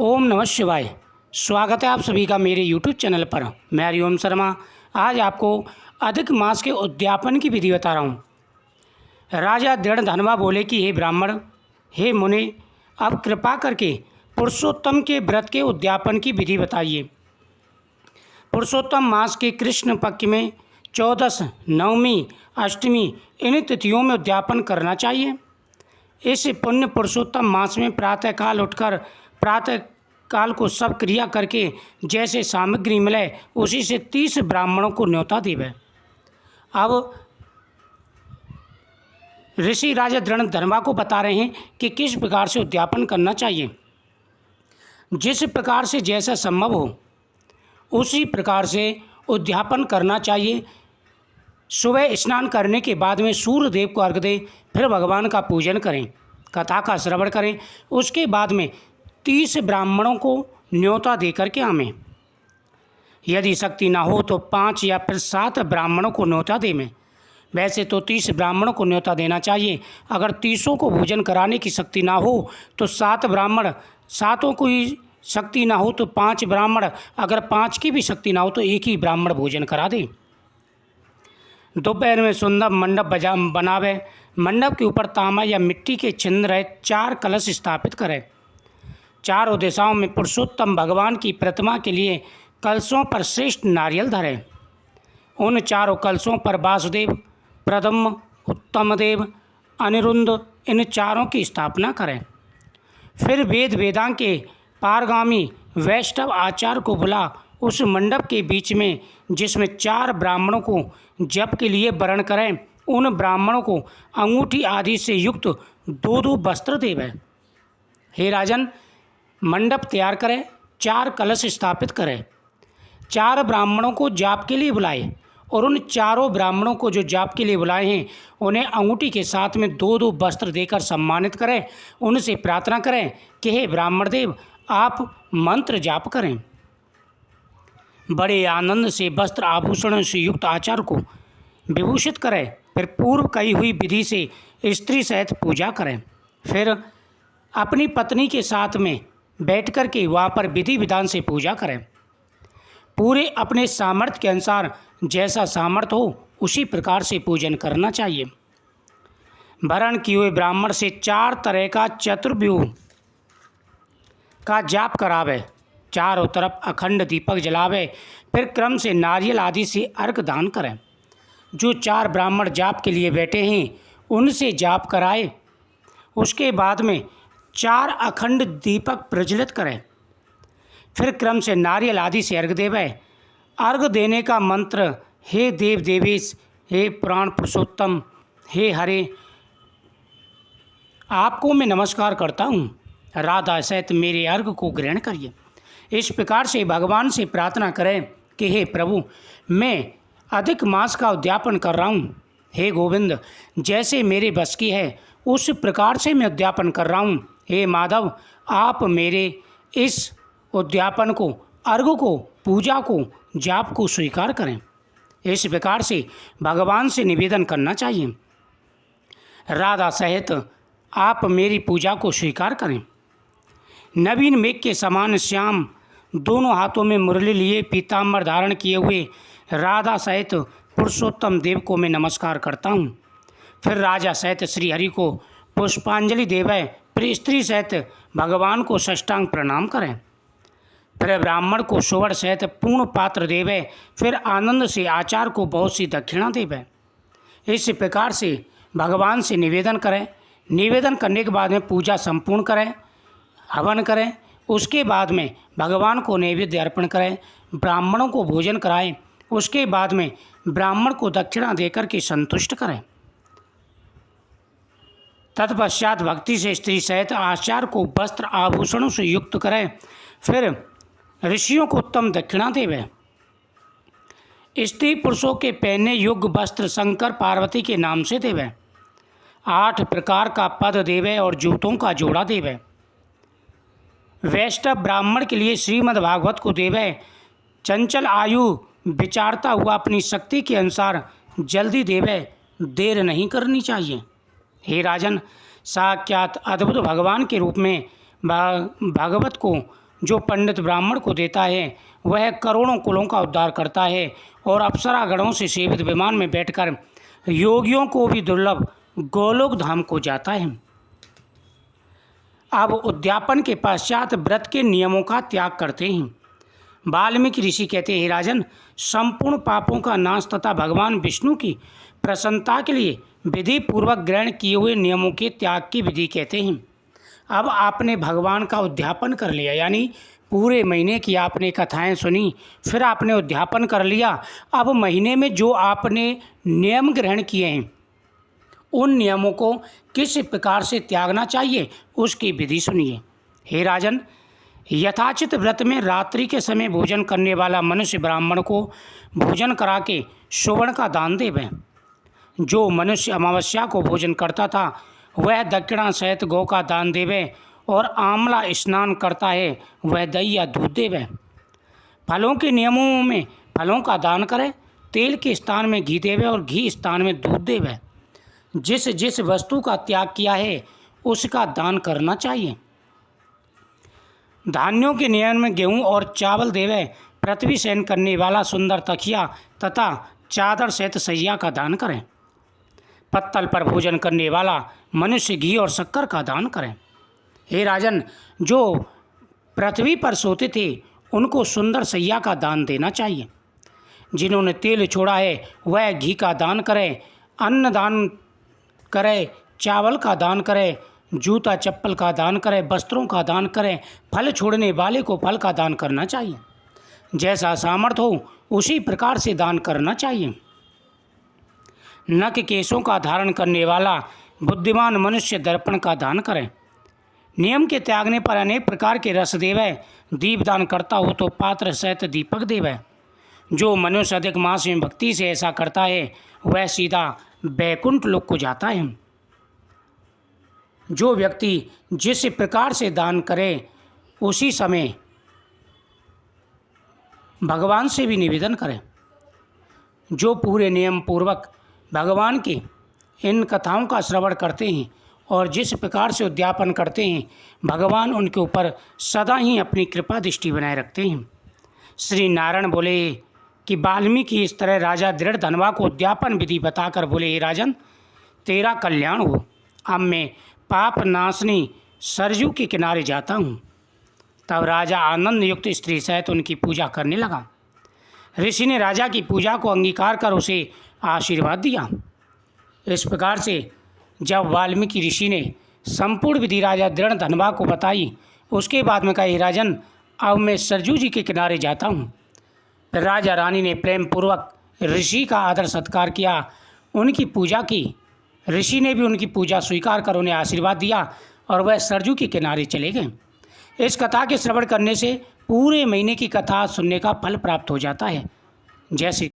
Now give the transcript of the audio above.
ओम नमः शिवाय। स्वागत है आप सभी का मेरे YouTube चैनल पर। मैं हरिओम शर्मा आज आपको अधिक मास के उद्यापन की विधि बता रहा हूँ। राजा दृढ़ धनवा बोले कि हे ब्राह्मण, हे मुनि, अब कृपा करके पुरुषोत्तम के व्रत के उद्यापन की विधि बताइए। पुरुषोत्तम मास के कृष्ण पक्ष में 14, नवमी, अष्टमी इन तिथियों में उद्यापन करना चाहिए। इस पुण्य पुरुषोत्तम मास में प्रातःकाल उठकर प्रातः काल को सब क्रिया करके जैसे सामग्री मिले उसी से 30 ब्राह्मणों को न्योता देवे। अब ऋषि राजा दृढ़ धनवा को बता रहे हैं कि किस प्रकार से उद्यापन करना चाहिए। जिस प्रकार से जैसा संभव हो उसी प्रकार से उद्यापन करना चाहिए। सुबह स्नान करने के बाद में सूर्य देव को अर्घ्य दें, फिर भगवान का पूजन करें, कथा का श्रवण करें। उसके बाद में 30 ब्राह्मणों को न्योता दे करके आवें। यदि शक्ति ना हो तो 5 या फिर 7 ब्राह्मणों को न्योता देवें। वैसे तो 30 ब्राह्मणों को न्योता देना चाहिए। अगर 30 को भोजन कराने की शक्ति ना हो तो 7 ब्राह्मण, 7 को ही शक्ति ना हो तो 5 ब्राह्मण, अगर 5 की भी शक्ति ना हो तो 1 ही ब्राह्मण भोजन करा दें। दोपहर में सुंदर मंडप बनावे। मंडप के ऊपर तांबा या मिट्टी के छिद्र रहे 4 कलश स्थापित करें। चारों दिशाओं में पुरुषोत्तम भगवान की प्रतिमा के लिए कलशों पर श्रेष्ठ नारियल धरें। उन चारों कलशों पर वासुदेव, प्रद्युम्न, उत्तमदेव, अनिरुद्ध इन चारों की स्थापना करें। फिर वेद वेदांग के पारगामी वैष्णव आचार्य को बुला उस मंडप के बीच में जिसमें 4 ब्राह्मणों को जप के लिए वरण करें, उन ब्राह्मणों को अंगूठी आदि से युक्त 2-2 वस्त्र देवें। हे राजन, मंडप तैयार करें, 4 कलश स्थापित करें, 4 ब्राह्मणों को जाप के लिए बुलाएं और उन चारों ब्राह्मणों को जो जाप के लिए बुलाए हैं उन्हें अंगूठी के साथ में 2-2 वस्त्र देकर सम्मानित करें। उनसे प्रार्थना करें कि हे ब्राह्मण देव, आप मंत्र जाप करें। बड़े आनंद से वस्त्र आभूषणों से युक्त आचार्य को विभूषित करें। फिर पूर्व कही हुई विधि से स्त्री सहित पूजा करें। फिर अपनी पत्नी के साथ में बैठ कर के वहाँ पर विधि विधान से पूजा करें। पूरे अपने सामर्थ्य के अनुसार जैसा सामर्थ्य हो उसी प्रकार से पूजन करना चाहिए। वरण किए हुए ब्राह्मण से 4 तरह का चतुर्व्यूह का जाप करावे, चारों तरफ अखंड दीपक जलावे। फिर क्रम से नारियल आदि से अर्घ दान करें। जो 4 ब्राह्मण जाप के लिए बैठे हैं उनसे जाप कराए। उसके बाद में 4 अखंड दीपक प्रज्वलित करें। फिर क्रम से नारियल आदि से अर्घ देवे। अर्घ देने का मंत्र, हे देव देवेश, हे पुराण पुरुषोत्तम, हे हरे, आपको मैं नमस्कार करता हूँ। राधा सहित मेरे अर्घ को ग्रहण करिए। इस प्रकार से भगवान से प्रार्थना करें कि हे प्रभु, मैं अधिक मास का उद्यापन कर रहा हूँ। हे गोविंद, जैसे मेरे बस की है उस प्रकार से मैं उद्यापन कर रहा हूँ। हे माधव, आप मेरे इस उद्यापन को, अर्घ को, पूजा को, जाप को स्वीकार करें। इस प्रकार से भगवान से निवेदन करना चाहिए। राधा सहित आप मेरी पूजा को स्वीकार करें। नवीन मेघ के समान श्याम, दोनों हाथों में मुरली लिए पीताम्बर धारण किए हुए राधा सहित पुरुषोत्तम देव को मैं नमस्कार करता हूँ। फिर राजा सहित श्री हरि को पुष्पांजलि देवे। फिर स्त्री सहित भगवान को साष्टांग प्रणाम करें। फिर ब्राह्मण को सुवर्ण सहित पूर्ण पात्र देवे। फिर आनंद से आचार्य को बहुत सी दक्षिणा देवे। इस प्रकार से भगवान से निवेदन करें। निवेदन करने के बाद में पूजा संपूर्ण करें, हवन करें। उसके बाद में भगवान को नैवेद्य अर्पण करें, ब्राह्मणों को भोजन कराएं। उसके बाद में ब्राह्मण को दक्षिणा देकर के संतुष्ट करें। तत्पश्चात भक्ति से स्त्री सहित आचार्य को वस्त्र आभूषणों से युक्त करें। फिर ऋषियों को उत्तम दक्षिणा देवे। स्त्री पुरुषों के पहनने योग्य वस्त्र शंकर पार्वती के नाम से देवे। 8 प्रकार का पद देवे और जूतों का जोड़ा देवे। वैष्णव ब्राह्मण के लिए श्रीमद् भागवत को देवे। चंचल आयु विचारता हुआ अपनी शक्ति के अनुसार जल्दी देवे, देर नहीं करनी चाहिए। हे राजन, साक्षात अद्भुत भगवान के रूप में भागवत को जो पंडित ब्राह्मण को देता है वह करोड़ों कुलों का उद्धार करता है और अप्सरागणों से सेवित विमान में बैठकर योगियों को भी दुर्लभ गोलोक धाम को जाता है। अब उद्यापन के पश्चात व्रत के नियमों का त्याग करते हैं। वाल्मीकि ऋषि कहते हैं, हे राजन, संपूर्ण पापों का नाश तथा भगवान विष्णु की प्रसन्नता के लिए विधि पूर्वक ग्रहण किए हुए नियमों के त्याग की विधि कहते हैं। अब आपने भगवान का उद्यापन कर लिया, यानी पूरे महीने की आपने कथाएं सुनी, फिर आपने उद्यापन कर लिया। अब महीने में जो आपने नियम ग्रहण किए हैं उन नियमों को किस प्रकार से त्यागना चाहिए उसकी विधि सुनिए। हे राजन, यथाचित व्रत में रात्रि के समय भोजन करने वाला मनुष्य ब्राह्मण को भोजन करा के सुवर्ण का दान देवे। जो मनुष्य अमावस्या को भोजन करता था वह दक्षिणा सहित गौ का दान देवे और आंवला स्नान करता है वह दही या दूध देवे। फलों के नियमों में फलों का दान करे, तेल के स्थान में घी देवे और घी स्थान में दूध देवे। जिस जिस वस्तु का त्याग किया है उसका दान करना चाहिए। धान्यों के नियम में गेहूँ और चावल देवे। पृथ्वी शयन करने वाला सुंदर तकिया तथा चादर सहित सैया का दान करें। पत्तल पर भोजन करने वाला मनुष्य घी और शक्कर का दान करें। हे राजन, जो पृथ्वी पर सोते थे उनको सुंदर सैया का दान देना चाहिए। जिन्होंने तेल छोड़ा है वह घी का दान करें, अन्न दान करे, चावल का दान करे, जूता चप्पल का दान करे, वस्त्रों का दान करें। फल छोड़ने वाले को फल का दान करना चाहिए। जैसा सामर्थ्य हो उसी प्रकार से दान करना चाहिए। नख केशों का धारण करने वाला बुद्धिमान मनुष्य दर्पण का दान करें। नियम के त्यागने पर अनेक प्रकार के रस देवे। दीपदान करता हो तो पात्र सहित दीपक देवे। जो मनुष्य अधिक मास में भक्ति से ऐसा करता है वह सीधा बैकुंठ लोक को जाता है। जो व्यक्ति जिस प्रकार से दान करे उसी समय भगवान से भी निवेदन करे। जो पूरे नियम पूर्वक भगवान की इन कथाओं का श्रवण करते हैं और जिस प्रकार से उद्यापन करते हैं भगवान उनके ऊपर सदा ही अपनी कृपा दृष्टि बनाए रखते हैं। श्री नारायण बोले कि वाल्मीकि इस तरह राजा दृढ़ धनवा को उद्यापन विधि बताकर बोले, हे राजन, तेरा कल्याण हो। अब मैं पाप नाशनी सरजू के किनारे जाता हूँ। तब राजा आनंद युक्त स्त्री सहित उनकी पूजा करने लगा। ऋषि ने राजा की पूजा को अंगीकार कर उसे आशीर्वाद दिया। इस प्रकार से जब वाल्मीकि ऋषि ने संपूर्ण विधि राजा दृढ़ धनवा को बताई उसके बाद में कहा, हे राजन, अब मैं सरजू जी के किनारे जाता हूँ। फिर राजा रानी ने प्रेम पूर्वक ऋषि का आदर सत्कार किया, उनकी पूजा की। ऋषि ने भी उनकी पूजा स्वीकार कर उन्हें आशीर्वाद दिया और वह सरजू के किनारे चले गए। इस कथा के श्रवण करने से पूरे महीने की कथा सुनने का फल प्राप्त हो जाता है। जैसे